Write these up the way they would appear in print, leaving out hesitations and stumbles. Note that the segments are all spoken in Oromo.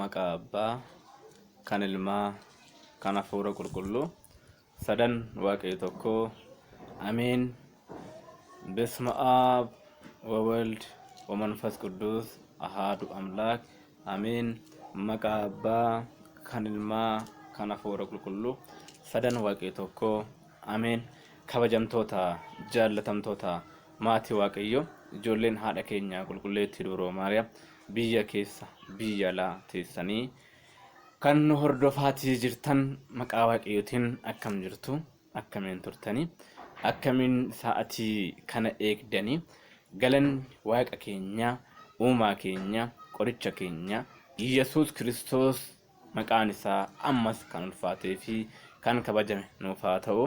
maqaa abbaa kan ilmaa kan hafuura qulqulluu sadan waaqayyo tokko አሜን። በስመ አብ ወወልድ ወመንፈስ ቅዱስ አሐዱ አምላክ አሜን። መቃ አባ kan ilmaa kan hafuura qulqulluu sadan waaqayyo tokko አሜን። kabajamtoota jaallatamtoota maatii waaqayyo ijoolleen haadha keenya qulqulleettii dubroo maariyaam biyya keessa biyya alaa teessanii kan hordofaatii jirtan maqaa waaqayyootiin akkam jirtu akkamiin turtanii akkamiin sa'atii kana eegdanii galan waaqa keenya uumaa keenya qoricha keenya Yesuus Kiristoos maqaan isaa ammas kan ulfaatee fi kan kabajame nuuf haa ta'u.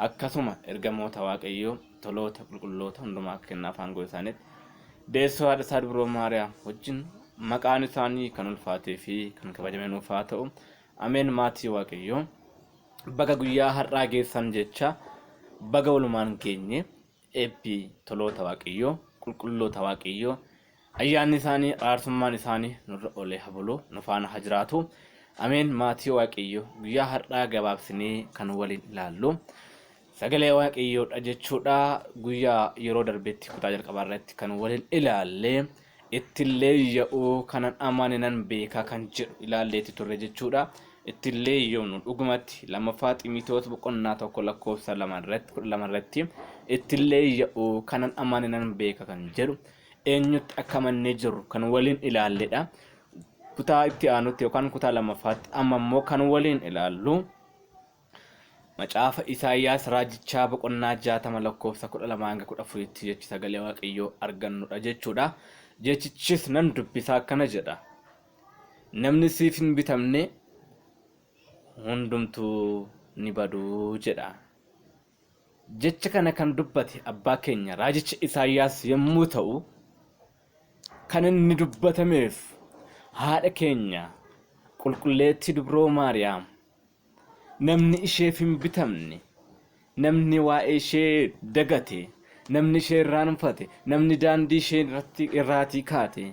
akkasuma ergamoota waaqayyoo toloota qulqulloota hundumaa kennaa afaan gosa isaaniitti deessoo haadha isaa dubroo maariyaam wajjin maqaan isaanii kan ulfaatee fi kan kabajame nuuf haa ta'u. ameen. maatii waaqayyoo baga guyyaa har'aa geessan jecha baga walumaan geenye eebbi toloota waaqayyoo qulqulloota waaqayyoo ayyaanni isaanii aarsummaan isaanii nurra olee habuluu nufaana hajiraatu. ameen. maatii waaqayyoo guyyaa har'aa gabaabsinee kan waliin ilaallu sagalee waaqayyoodha jechuudha. guyyaa yeroo darbetti kutaa jalqabaa irratti kan waliin ilaallee ittillee ya'uu kanan amaaninan beekaa kan jedhu ilaalleetti turre jechuudha. ittillee yoonu dhugumatti lammaffaa Xiimotewos boqonnaa 1:2 irratti ittillee ya'uu kanan amaaninan beekaa kan jedhu eenyutti akka mannee jiru kan waliin ilaalledha. kutaa itti aanutti yookaan kutaa lammaffaatti amma immoo kan waliin ilaallu macaafa Isaayyaas raajichaa boqonnaa 60:12-14 jechi sagalee waaqayyoo argannudha jechuudha. jechichis nan dubbisaa akkana jedha. namni siif hin bitamne hundumtuu ni baduu jedha. jecha kana kan dubbate abbaa keenya raajicha Isaayyaas yommuu ta'u kan inni dubbatameef haadha keenya qulqulleettii dubroo maariyaam namni isheef hin bitamne namni waa'ee ishee dagate namni ishee irraanfate namni daandii ishee irraatii kaate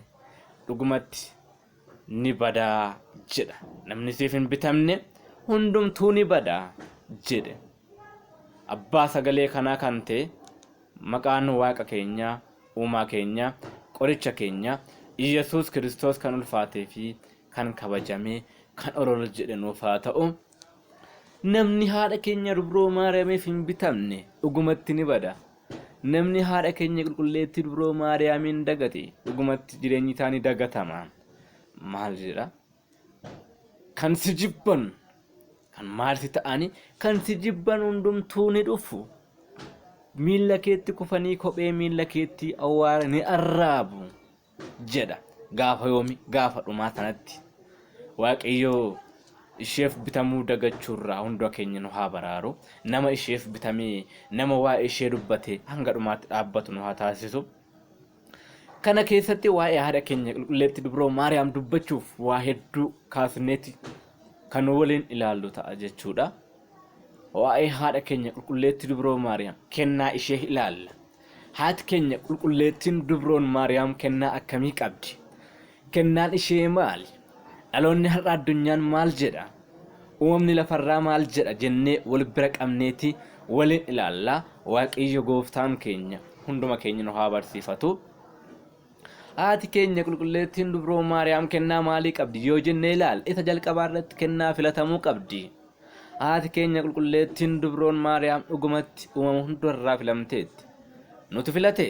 dhugumatti ni badaa jedha. namni siif hin bitamne hundumtuu ni badaa jedhe. abbaa sagalee kanaa kan ta'e maqaan waaqa keenya uumaa keenya qoricha keenya Yesuus Kiristoos kan ulfaatee fi kan kabajame kan ol jedhe nuuf haa ta'u. namni haadha keenya dubroo maariyaamiif hin bitamne dhugumatti ni bada. namni haadha keenya qulqulleettii dubroo maariyaamiin dagate dhugumatti jireenyi isaanii dagatama. maal jedha? kan si jibban kan maalti ta'ani kan si jibban hundumtuu ni dhufu. miilla keetti kufanii kophee miilla keetti awwaara ni arraabu jedha. gaafa yoomi gaafa dhumaa sanatti waaqayyoo isheef bitamuu dagachuurraa hunda keenya nu haa baraaru. nama isheef bitamee nama waa'ee ishee dubbate hanga dhumaatti dhaabbatu nu haa taasisu. kana keessatti waa'ee haadha keenya qulqulleettii dubroo maariyaam dubbachuuf waa hedduu kaasneeti kan waliin ilaallu ta'a jechuudha. waa'ee haadha keenya qulqulleettii dubroo maariyaam kennaa ishee ilaalla. haati keenya qulqulleettiin dubroon maariyaam kennaa akkamii qabdi? kennaan ishee maali? dhaloonni har'a addunyaan maal jedha? uumamni lafarraa maal jedha jennee wal bira qabneeti waliin ilaallaa. waaqayyo gooftaan keenya hunduma keenya nu haa barsiifatu. haati keenya qulqulleettiin dubroo maariyaam kennaa maalii qabdi yoo jennee ilaalla? isa jalqabaa irratti kennaa filatamuu qabdi. haati keenya qulqulleettiin dubroon maariyaam dhugumatti uumama hundarraa filamteetti. nuti filate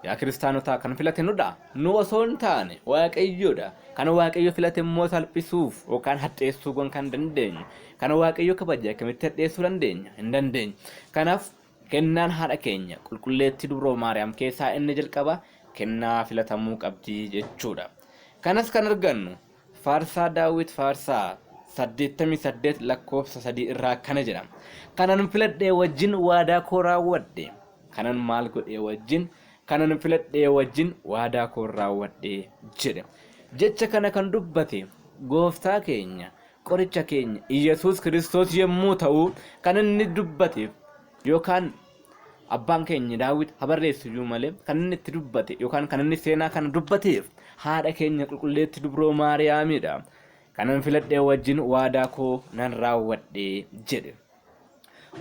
yaa kiristaanotaa kan filate nudha? nu osoo hin taane waaqayyoodha. kan waaqayyo filate immoo salphisuuf yookaan hadheessuu kan dandeenyu kan waaqayyo kabaja akkamitti hadheessuu dandeenya? hin dandeenyu. kanaaf kennaan haadha keenya qulqulleettii dubroo maariyaam keessaa inni jalqaba kennaa filatamuu qabdi jechuudha. kanas kan argannu faarsaa daawit faarsaa 88:3 irraa kana jedhama. kanan filadhee wajjin waadaa koo raawwadhe. kanan maal godhee wajjin? kanan filadhee wajjin waadaa koo raawwadhe jedhe. jecha kana kan dubbate gooftaa keenya qoricha keenya Yesuus Kiristoos yommuu ta'u kan inni dubbateef yookaan abbaan keenya Daawit habarreessu iyyuu malee kan inni itti dubbate yookaan kan inni seenaa kana dubbateef haadha keenya qulqulleetti dubroo Maariyaamidha. Kanan filadhee wajjin waadaa koo nan raawwadhee jedhe.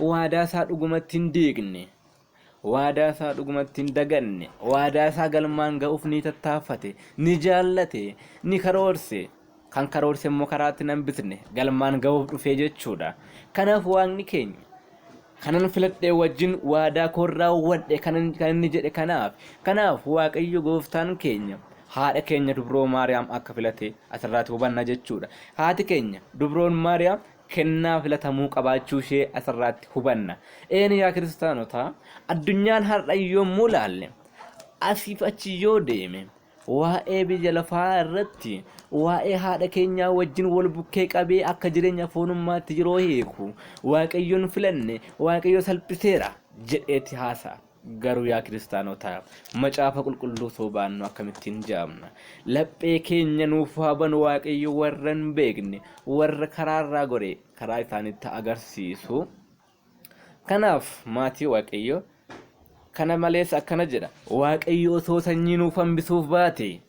Waadaa isaa dhugumatti hin diigne, waadaa isaa dhugumatti hin daganne, waadaa isaa galmaan ga'uuf ni tattaaffate, ni jaallate, ni karoorse. Kan karoorse immoo karaatti nan bisne galmaan ga'uuf dhufee jechuudha. Kanaaf waaqni keenya kanan filadhee wajjin waadaa koo raawwadhe kan inni jedhe kanaaf Waaqayyo gooftaan keenya haadha keenya dubroo Maariyaam akka filate asirratti hubanna jechuudha. Haati keenya dubroon Maariyaam kennaa filatamuu qabaachuu ishee asirratti hubanna. Yaa kiristaanota addunyaan har'a yommuu laalle asiif achi yoo deeme waa'ee biyya lafaa irratti waa'ee haadha keenyaa wajjin wal bukkee qabee akka jireenya foonummaatti yeroo hiiku Waaqayyoon filanne Waaqayyo salphiseera jedheeti haasa'a. Garuu yaa kiristaanota macaafa qulqulluu soobaannu akkamittiin jaamna? Laphee keenya nuuf haban Waaqayyo warra hin beekne warra karaarraa gore karaa isaanitti agarsiisu. Kanaaf maatii Waaqayyo kana malees akkana jedha, Waaqayyo osoo sanyii nuuf hambisuuf baate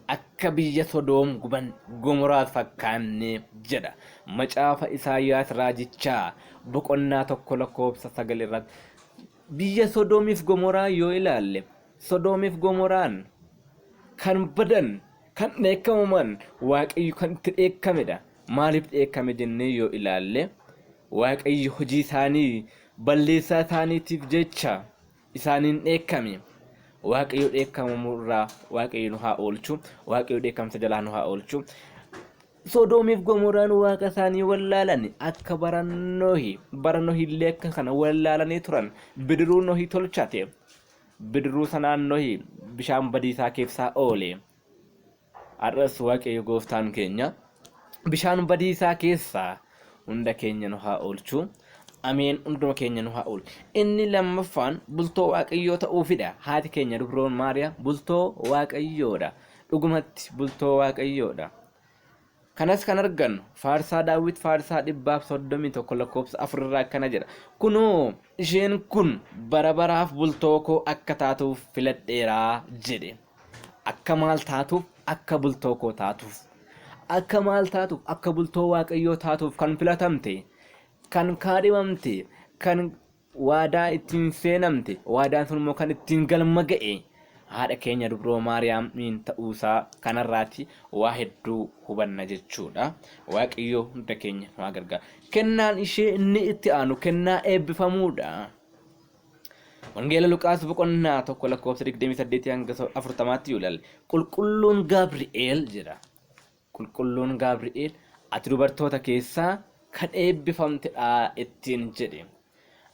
akka biyya Sodoom guban Gomoraas fakkaanne jedha. Macaafa Isaayyaas raajichaa boqonnaa 1:9 irratti biyya Sodoomiif Gomoraa yoo ilaalle Sodoomiif Gomoraan kan badan kan dheekkamuman Waaqayyo kan itti dheekkamedha. Maaliif dheekkame jennee yoo ilaalle Waaqayyo hojii isaanii balleessaa isaaniitiif jecha isaaniin dheekkame. Waaqayyo dheekkamamurraa Waaqayyo nu haa oolchu, Waaqayyo dheekkamsa jalaa nu haa oolchu. Sodoomiif Gomoraan waaqa isaanii wallaalan akka bara Nohi illee akka kana wallaalanii turan. Bidiruu Nohi tolchate, bidiruu sanaan Nohi bishaan badiisaa keessaa oole. Har'as Waaqayyo gooftaan keenya bishaan badiisaa keessaa hunda keenya nu haa oolchu. Ameen. Hunduma keenya nu haa oolchu. Inni lammaffaan bultoo Waaqayyoo ta'uufidha. Haati keenya dubroon Maariyaam bultoo Waaqayyoodha. Dhugumatti bultoo Waaqayyoodha. Kanas kan argannu faarsaa Daawit faarsaa 131 irraa akkana jedha. Kunoo isheen kun bara baraaf bultoo koo akka taatuuf filadheeraa jedhe. Akka maal taatuuf? Akka bultoo koo taatuuf. Akka maal taatuuf? Akka bultoo Waaqayyoo taatuuf kan filatamte, kan kaadhimamte, kan waadaa ittiin seenamte, waadaan sun immoo kan ittiin galma ga'e haadha keenya dubroo Maariyaamiin ta'uusaa kanarraatti waa hedduu hubanna jechuudha. Waaqayyo hunda keenya nu gargaara. Kennaan ishee inni itti aanu kennaa eebbifamuudha. Wangeela Luqaas boqonnaa 1:28-40 yoo ilaalle qulqulluun Gaabri'eel jedha. Qulqulluun Gaabri'eel ati dubartoota keessaa kan eebbifamtedha ittiin jedhe.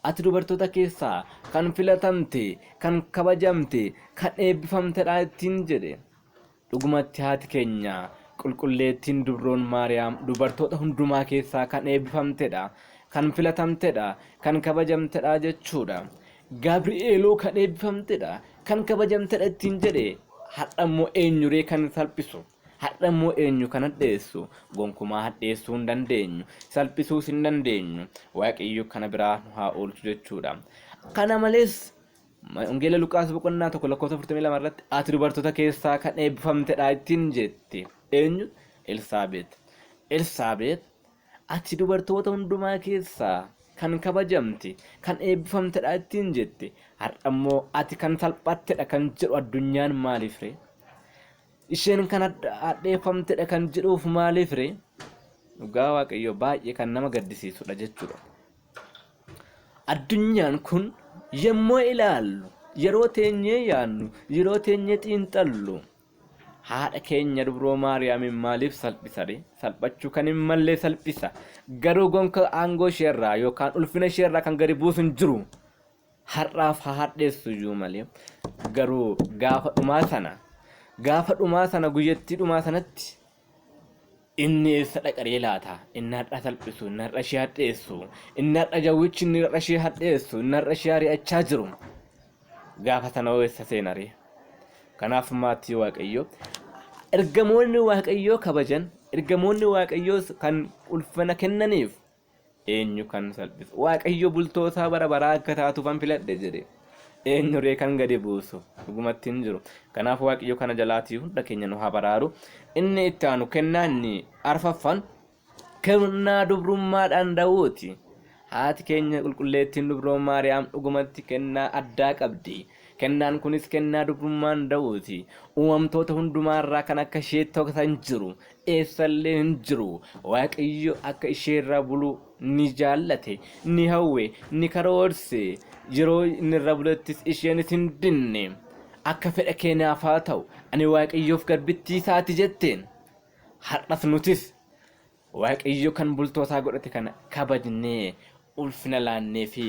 Ati dubartoota keessaa kan filatamte, kan kabajamte, kan eebbifamtedha ittiin jedhe. Dhugumatti haati keenya qulqulleettiin dubroon Maariyaam dubartoota hundumaa keessaa kan eebbifamtedha, kan filatamtedha, kan kabajamtedha jechuudha. Gaabri'eeloo kan eebbifamtedha, kan kabajamtedha ittiin jedhe. Har'a immoo eenyuree kan salphisu? Har'a immoo eenyu kan hadheessu? Gonkumaa hadheessuu hin dandeenyu, salphisuus hin dandeenyu. Waaqayyo kana biraa nu haa oolchu jechuudha. Kana malees Wangeela Luqaas boqonnaa 1:42 irratti ati dubartoota keessaa kan eebbifamtedha ittiin jette. Eenyu? Elsaabeet ati dubartoota hundumaa keessaa kan kabajamte, kan eebbifamtedha ittiin jette. Har'a immoo ati kan salphattedha kan jedhu addunyaan maaliif ree? Isheen kan hadheeffamtedha kan jedhuuf maaliif ree? Dhugaa Waaqayyo baay'ee kan nama gaddisiisudha jechuudha. Addunyaan kun yommuu ilaallu, yeroo teenyee yaannu, yeroo teenyee xiinxallu haadha keenya dubroo Maariyaamiin maaliif salphisa ree? Salphachuu kan hin mallee salphisa. Garuu gonka aangoo isheerraa yookaan ulfina isheerraa kan gadi buusu hin jiru. Har'aaf haa hadheessu iyyuu malee garuu gaafa dhumaa sana guyyattii dhumaa sanatti inni eessa dhaqaree laata? Inni har'a salphisu, inni har'a ishee hadheessu, inni har'a jawwichi, inni har'a ishee hadheessu, inni har'a ishee ari'achaa jiru. Gaafa sana eessa seena ree? Kanaaf maatii Waaqayyo ergamoonni Waaqayyoo kabajan, ergamoonni Waaqayyoo kan ulfina kennaniif eenyu kan salphisu? Waaqayyo bultootaa bara baraa akka taatuufan filadhe jedhe. eenyuree kan gadi buusu dhugumatti hin jiru. Kanaaf Waaqayyo kana jalaatii hunda keenya nu haa baraaru. Inni itti aanu kennaa inni arfaffaan kennaa dubrummaadhaan da'uuti. Haati keenya qulqulleettiin dubroo Maariyaam dhugumatti kennaa addaa qabdi. Kennaan kunis kennaa dubrummaan da'uuti. Uumamtoota hundumaarraa kan akka ishee tokko hin jiru. Eessallee hin jiru. Waaqayyo akka isheerra bulu ni jaallate, ni hawwe, ni karoorse. Yeroo inni irra bulettis isheenis hin dinne. Akka fedha keenyaaf haa ta'u, ani Waaqayyoof garbittii isaati jetteen. Har'as nutis Waaqayyo kan bultootaa godhate kana kabajnee ulfina laannee fi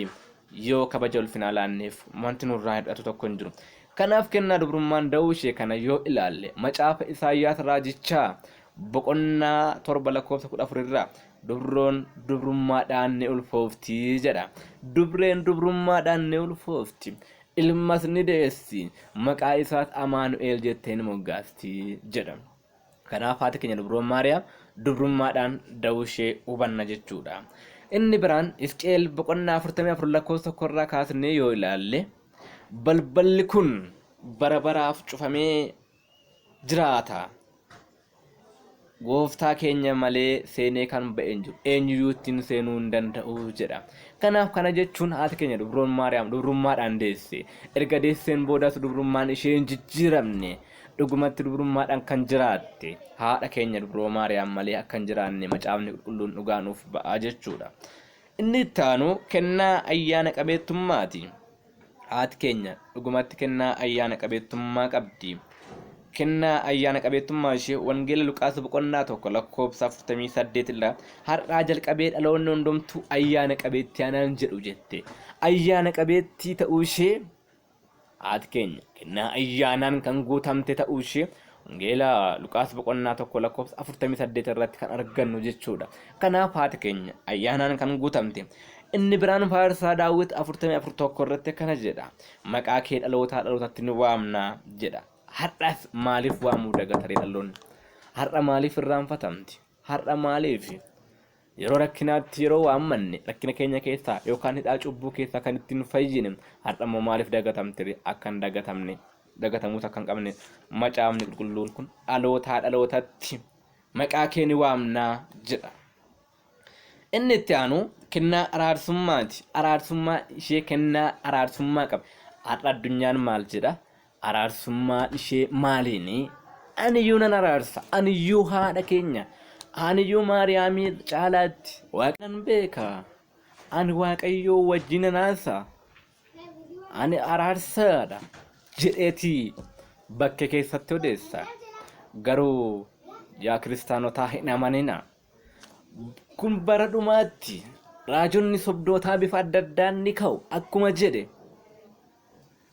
yoo kabaja ulfina laanneef wanti nurraa hidhatu tokko hin jiru. Kanaaf kennaa dubrummaan da'uu ishee kana yoo ilaalle macaafa Isaayyaas raajichaa boqonnaa 7:14 irraa dubroon dubrummaadhaan ni ulfoofti jedha. Dubreen dubrummaadhaan ni ulfoofti. Ilmas ni deessi. Maqaa isaas Amaanu'eel jettee ni moggaasti jedha. Kanaaf haati keenya dubroon Maariyaam dubrummaadhaan da'uu ishee hubanna jechuudha. Inni biraan Hisqeel boqonnaa 44 irraa kaasnee yoo ilaalle balballi kun bara baraaf cufamee jiraata. Gooftaa keenya malee seenee kan ba'e hin jiru. Eenyuyyuu ittiin seenuu hin danda'u jedha. Kanaaf kana jechuun haati keenya dubroon Maariyaam dubrummaadhaan deesse. Erga deesseen boodas dubrummaan ishee hin jijjiiramne. Dhugumatti dubrummaadhaan kan jiraatte haadha keenya dubroo Maariyaam malee akka hin jiraanne macaafni qulqulluun dhugaanuuf ba'aa jechuudha. Inni itti aanu kennaa ayyaana qabeettummaati. Haati keenya dhugumatti kennaa ayyaana qabeettummaa qabdi. Kennaa ayyaana qabeettummaa ishee wangeela Luqaas boqonnaa 1:48 irraa har'aa jalqabee dhaloonni hundumtuu ayyaana qabeettii anaan jedhu jette. Ayyaana qabeettii ta'uu ishee haati keenya kennaa ayyaanaan kan guutamte ta'uu ishee wangeela Luqaas boqonnaa 1:48 irratti kan argannu jechuudha. Kanaaf haati keenya ayyaanaan kan guutamte. Inni biraan faarsaa Daawit 44:1 irratti kana jedha. Maqaa kee dhalootaa dhalootatti ni waamna jedha. Har'as maaliif waamuu dagatare dhaloonni? Har'a maaliif irraanfatamti? Har'a maaliif yeroo rakkinaatti yeroo waammanne rakkina keenya keessaa yookaan hidhaa cubbuu keessaa kan ittiin fayyine har'a immoo maaliif dagatamte? Akka hin dagatamne dagatamuus akka hin qabne macaafni qulqulluun kun dhalootaa dhalootatti maqaa kee ni waamnaa jedha. Inni itti aanu kennaa araarsummaati. Araarsummaa ishee kennaa araarsummaa qaba. Har'a addunyaan maal jedha? Araarsummaa ishee maaliini? Aniyyuu nan araarsa. Aniyyuu haadha keenya. Aniyyuu Maariyaamii caalaatti Waaqan beeka. Ani Waaqayyoo wajjin naasa. Ani araarsaadha jedheetii bakka keessatti odeessa. Garuu yaa kiristaanotaa hin amanina. Kun bara dhumaatti raajonni sobdootaa bifa adda addaan ni ka'u akkuma jedhe.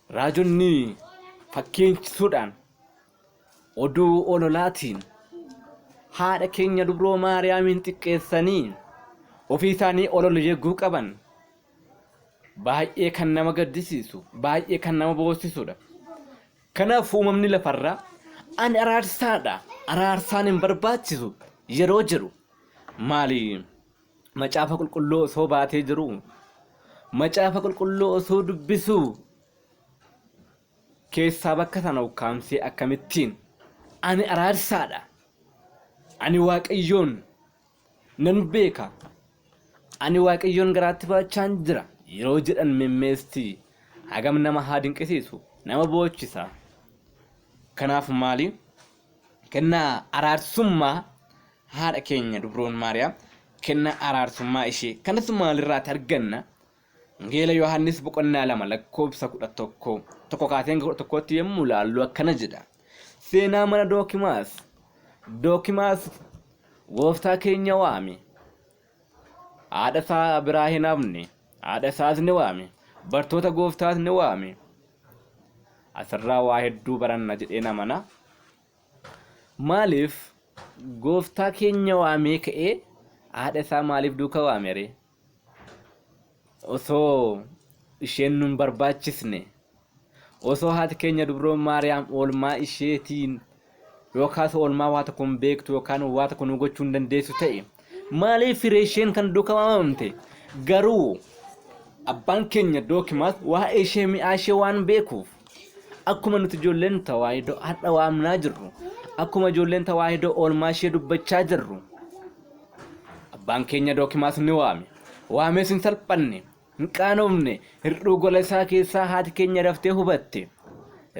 Raajonni fakkeessituudhaan oduu ololaatiin haadha keenya dubroo Maariyaamin xiqqeessanii ofii isaanii olol yegguu qaban baay'ee kan nama gaddisiisu, baay'ee kan nama boossisudha. Kanaaf uumamni lafarraa ani araarsaadha. Araarsaan hin barbaachisu yeroo jiru. Maali macaafa qulqulluu osoo baatee jiru, macaafa qulqulluu osoo dubbisu keessaa bakka sana ukkaamsee akkamittiin ani araarsaadha. Ani Waaqayyoon nan beeka. Ani Waaqayyoon garaatti baachaan jira yeroo jedhan memmeesti hagam nama haa dinqisiisu, nama boochisa. Kanaaf maali kennaa araarsummaa haadha keenya dubroon Maariyaam kennaa araarsummaa ishee kanas maalirraati arganna? Wangeela Yohaannis boqonnaa 2:11 tokko kaaseen 11tti yommuu ilaallu akkana jedha. Seenaa mana Dookimaas gooftaa keenya waame. Haadha isaa biraa hin hafne. Haadha isaas ni waame. Bartoota gooftaas ni waame. Asirraa waa hedduu baranna jedhee namana. Maaliif gooftaa keenya waamee ka'ee haadha isaa maaliif duuka waame ree? Osoo isheen nun barbaachisne, osoo haati keenya dubroon Maariyaam oolmaa isheetiin yookaas oolmaa waa tokko hin beektu yookaan waa tokko nu gochuu hin dandeessu ta'e maaliif firee isheen kan duuka waamamte? Garuu abbaan keenya Dookimaas waa'ee ishee mi'aa ishee waan beekuuf akkuma nuti ijoolleen tawaahidoo har'a waamnaa jirru akkuma ijoolleen tawaahidoo oolmaa ishee dubbachaa jirru abbaan keenya Dookimaas ni waamees hin salphanne hin qaanofne hir'uu gola isaa keessaa haati keenya raftee hubatte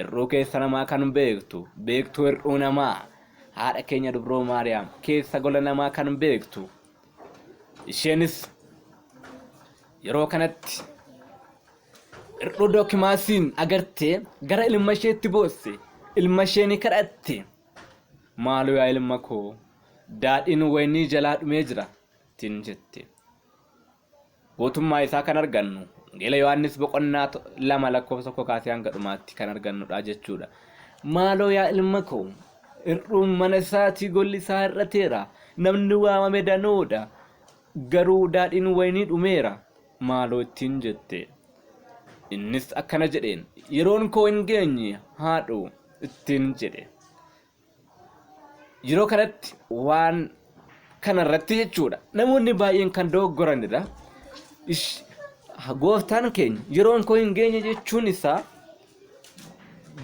hir'uu keessa namaa kan beektu hir'uu namaa haadha keenya dubroo Maariyaam keessa gola namaa kan beektu isheenis yeroo kanatti hir'uu Dookimaasiin agartee gara ilma isheetti boosse ilma ishee ni kadhatte maaloo yaa ilma koo daadhiin waynii jalaa dhumee jira ittiin jette gootummaa isaa kan argannu Wangeela Yohaannis boqonnaa 2 lakkoofsa 1 kaasee hanga dhumaatti kan argannudha jechuudha. Maaloo yaa ilma koo hir'uun mana isaatii golli isaa hir'ateera namni waamame danuudha garuu daadhiin waynii dhumeera maaloo ittiin jette. Innis akkana jedheen yeroon koo hin geenye haadhu ittiin jedhe. Yeroo kanatti waan kanarratti jechuudha namoonni baay'een kan dogoggoranidha. Gooftaan keenya yeroon koo hin geenye jechuun isaa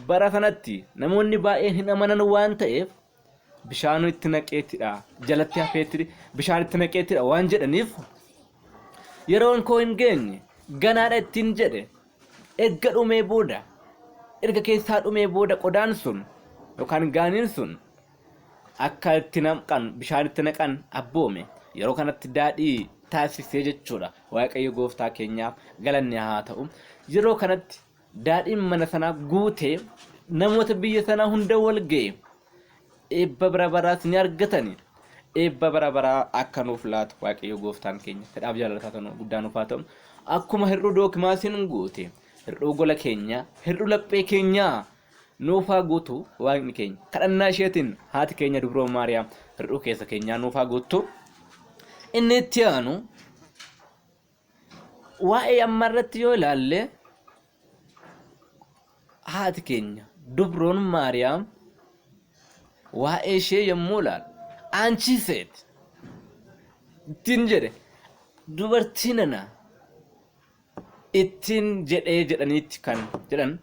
bara kanatti namoonni baay'een hin amanan waan ta'eef bishaan itti naqeetidha jalatti hafeetti bishaan itti naqeetidha waan jedhaniif yeroon koo hin geenye ganaadha ittiin jedhe. Erga dhumee booda erga keessaa dhumee booda qodaan sun yookaan gaaniin sun akka itti naqan bishaan itti naqan abboome yeroo kanatti daadhii taasisee jechuudha. Waaqayyo gooftaa keenyaaf galanni haa ta'u. Yeroo kanatti daadhiin mana sanaa guutee namoota biyya sanaa hunda wal ga'e eebba bara baraas ni argatani. Eebba bara baraa akka nuuf laatu waaqayyo gooftaan keenya fedhaaf jaalataa ta'u guddaa nuuf haa ta'u. Akkuma hir'uu Dookimaasiin guute hir'uu gola keenya hir'uu laphee keenyaa nuuf haa guutu waaqni keenya kadhannaa isheetiin haati keenya dubroo Maariyaam hir'uu keessa keenyaa nuuf haa guutu. Inni itti aanu waa'ee ammarratti yoo ilaalle haati keenya dubroon Maariyaam waa'ee ishee yommuu ilaalu anchi seet ittiin jedhe dubartii nana ittiin jedhee jedhaniitti kan jedhan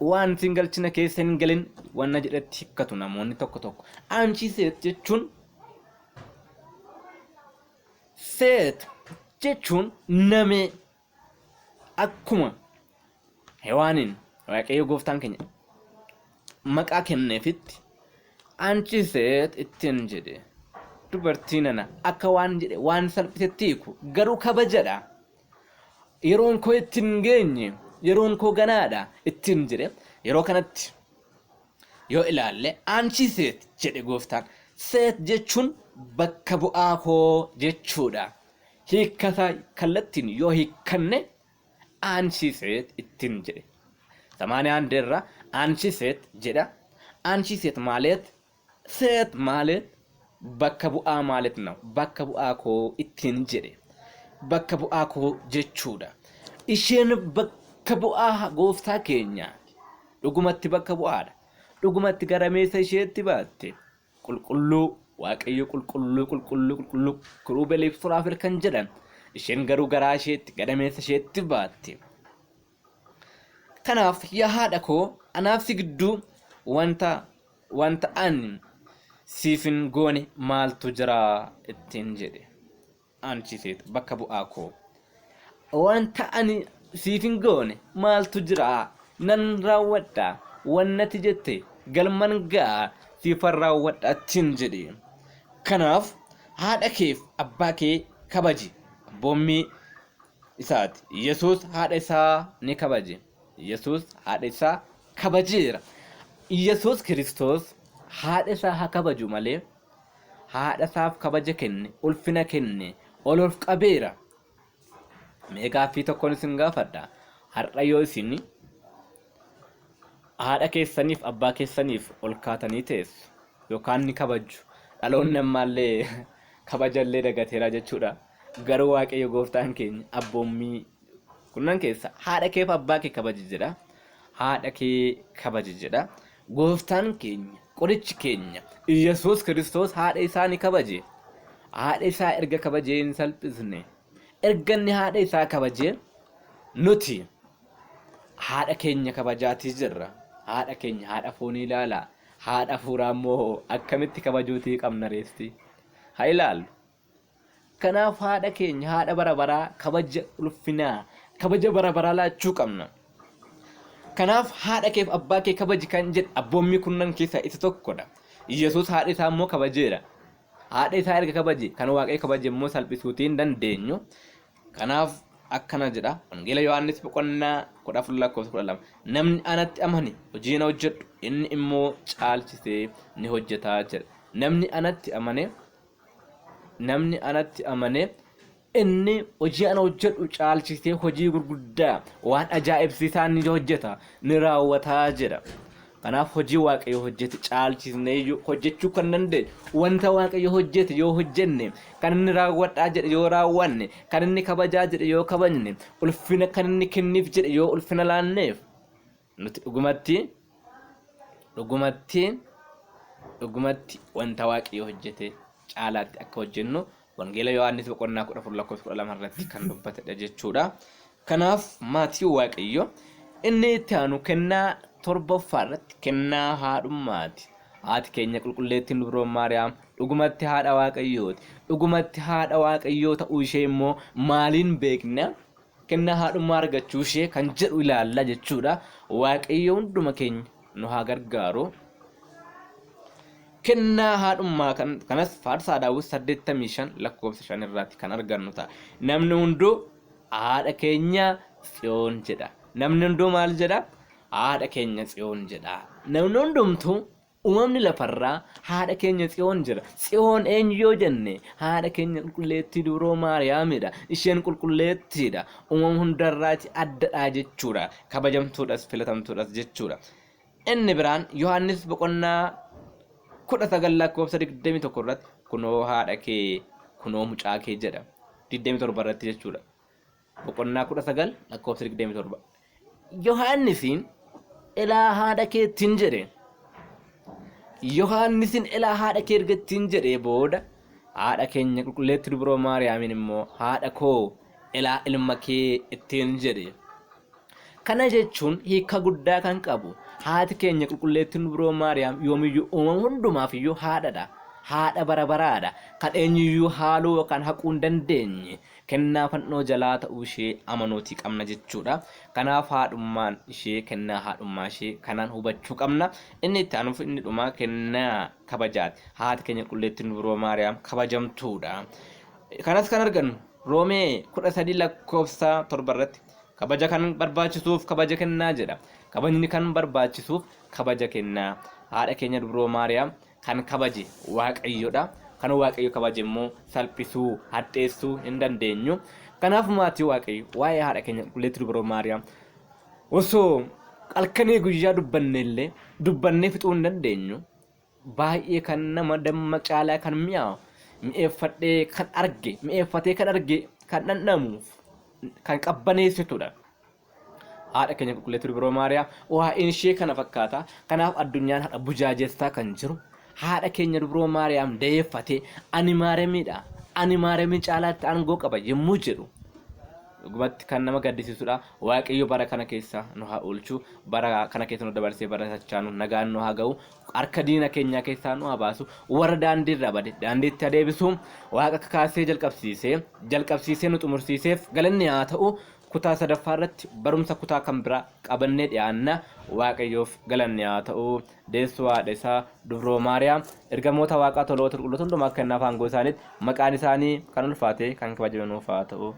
waan ittiin galchina keessa hin galin wanna jedhetti hikkatu namoonni tokko anchi seet jechuun seet jechuun namee akkuma hewaanin waaqayyo gooftaan keenya maqaa kenneefitti anchi seet ittiin jedhe dubartii nana akka waan jedhe waan salphisetti hiiku garuu kabajadha. Yeroon koo ittiin geenye yeroon koo ganaadha ittiin jedhe yeroo kanatti yoo ilaalle anchi seet jedhe gooftaan. Seet jechuun bakka bu'aa koo jechuudha. Hiikkataa kallattiin yoo hiikkanne anchi seet ittiin jedhe. Samaaniyaan deerra anchi seet jedha. Anchi seet maaleet seet maaleet bakka bu'aa maaleet na bakka bu'aa koo ittiin jedhe. Bakka bu'aa koo jechuudha. Isheen bakka bu'aa gooftaa keenya dhugumatti bakka bu'aadha. Dhugumatti garameessa isheetti baatte. Qulqulluu waaqayyo qulqulluu kirubeeliif suraafil kan jedhan isheen garuu garaa isheetti gadameessa isheetti baatte. Kanaaf yaa haadha koo anaaf si gidduu wanta ani siifin goone maaltu jira ittiin jedhe. Anchi seet bakka bu'aa koo wanta ani siifin goone maaltu jira nan raawwadha wannati jette galman ga'a siifan raawwadha ittiin jedhe. Kanaaf haadha keef abbaa kee kabaji. Abboommii isaati Yesuus haadha isaa ni kabaje. Yesuus haadha isaa kabajeera. Yesuus Kiristoos haadha isaa haa kabaju malee haadha isaaf kabaja kenne ulfina kenne ol qabeera. Mee gaaffii tokkoon isin gaafadha. Har'a yoo isin haadha keessaniif abbaa keessaniif ol kaatanii teessu yookaan ni kabaju dhaloonni ammaallee kabajallee dagateera jechuudha. Garuu waaqayyo gooftaan keenya abboommii kunnan keessa haadha keef abbaa kee kabaji jedha. Haadha kee kabaji jedha. Gooftaan keenya qorichi keenya Yesuus Kiristoos haadha isaa ni kabaje. Haadha isaa erga kabajee hin salphisne erga inni haadha isaa kabajee nuti haadha keenya kabajaatii jirra. Haadha keenya haadha foonii ilaalaa. Haadha fuuraa immoo akkamitti kabajuutii qabna reesti. Haa ilaallu. Kanaaf haadha keenya haadha bara baraa kabaja ulfinaa kabaja bara baraa laachuu qabna. Kanaaf haadha keef abbaa kee kabaji kan jedhu abboommii kunnan keessaa isa tokkodha. Yesuus haadha isaa immoo kabajeera. Haadha isaa erga kabaje kan Waaqayyo kabaje immoo salphisuutii hin dandeenyu. Kanaaf akkana jedha Wangeela Yohaannis boqonnaa 14:12 namni anatti amane hojii na hojjedhu inni immoo caalchisee ni hojjetaa jedha. Namni anatti amane inni hojii ana hojjedhu caalchisee hojii gurguddaa waan ajaa'ibsiisaa ni hojjeta ni raawwataa jedha. Kanaaf hojii Waaqayyo hojjete caalchisnee hojjechuu kan dandeenyu wanta Waaqayyo hojjete yoo hojjenne kan inni raawwadhaa jedhe yoo raawwanne kan inni kabajaa jedhe yoo kabajne ulfina kan inni kenniif jedhe yoo ulfina laanneef nuti dhugumatti wanta Waaqayyo hojjete caalaatti akka hojjennu Wangeela Yohaannis boqonnaa 14:12 irratti kan dubbatedha jechuudha. Kanaaf maatii Waaqayyo inni itti aanu kennaa torbaffaa irratti kennaa haadhummaati. Haati keenya qulqulleettiin dubroo Maariyaam dhugumatti haadha Waaqayyooti. Dhugumatti haadha Waaqayyoo ta'uu ishee immoo maaliin beekna? Kennaa haadhummaa argachuu ishee kan jedhu ilaalla jechuudha. Waaqayyo hunduma keenya nu haa gargaaru. Kennaa haadhummaa kanas Faarsaa Daawit 85:5 irratti kan argannu ta'a. Namni hunduu haadha keenya Tsiyoon jedha. Namni hunduu maal jedha? Haadha keenya Tsiyoon jedha. Namni hundumtuu uumamni lafarraa haadha keenya Tsiyoon jedha. Tsiyoon eenyu yoo jenne haadha keenya qulqulleettii dubroo Maariyaamidha. Isheen qulqulleettiidha. Uumama hundarraati addadha jechuudha. Kabajamtuudhas filatamtuudhas jechuudha. Inni biraan Yohaannis boqonnaa 19:21 irratti kunoo haadha kee kunoo mucaa kee jedha. 27 irratti jechuudha. Boqonnaa 19:27 Yohaannisiin ilaa haadha keettiin jedhe. Yohaannisiin ilaa haadha kee ergattiin jedhee booda haadha keenya qulqulleettii dubroo Maariyaamiin immoo haadha koo ilaa ilma kee ittiin jedhe. Kana jechuun hiika guddaa kan qabu. Haati keenya qulqulleettiin dubroo Maariyaam yoomiyyuu uumama hundumaaf iyyuu haadhadha. Haadha bara baraadha. Kan eenyuyyuu haaluu yookaan haquu hin dandeenye. Kennaa fannoo jalaa ta'uu ishee amanuutii qabna jechuudha. Kanaaf haadhummaan ishee kennaa haadhummaa ishee kanaan hubachuu qabna. Inni itti aanuuf inni dhumaa kennaa kabajaati. Haati keenya qulqulleettiin dubroo Maariyaam kabajamtuudha. Kanas kan argannu Roomee 13:7 irratti kabaja kan barbaachisuuf kabaja kennaa jedha. Kabajni kan barbaachisuuf kabaja kennaa. Haadha keenya dubroo Maariyaam kan kabaje Waaqayyodha. Kan Waaqayyo kabaje immoo salphisuu hadheessuu hin dandeenyu. Kanaaf maatii Waaqayyo waa'ee haadha keenya qulqulleettii dubroo Maariyaam osoo halkanii guyyaa dubbannee fixuu hin dandeenyu. Baay'ee kan nama damma caalaa kan mi'aawu mi'eeffatee kan arge kan dhandhamuuf kan qabbaneessitudha. Haadha keenya qulqulleettii dubroo Maariyaam waa'een ishee kana fakkaata. Kanaaf addunyaan haadha bujaajessaa kan jiru. Haadha keenya dubroo Maariyaam deeffatee ani Maariyaamidha. Ani Maariyaamii caalaatti aangoo qaba yommuu jedhu. Dhugumatti kan nama gaddisiisudha. Waaqayyo bara kana keessa nu haa oolchu. Bara kana keessa nu dabarsee bara sachaanu nagaan nu haa ga'u. Harka diina keenyaa keessaa nu haa baasu. Warra daandiirra bade daandiitti adeebisu. Waaqa kaasee jalqabsiisee nu xumursiiseef galanni haa ta'u. Kutaa sadaffaa irratti barumsa kutaa kan biraa qabannee dhiyaanna. Waaqayyoof galanni haa ta'u. Deessuu haadha isaa dubroo Maariyaam ergamoota Waaqaa toloota qulqulloota hundumaa kennaaf aangoo isaaniitti maqaan isaanii kan ulfaate kan kabajamuuf haa ta'u.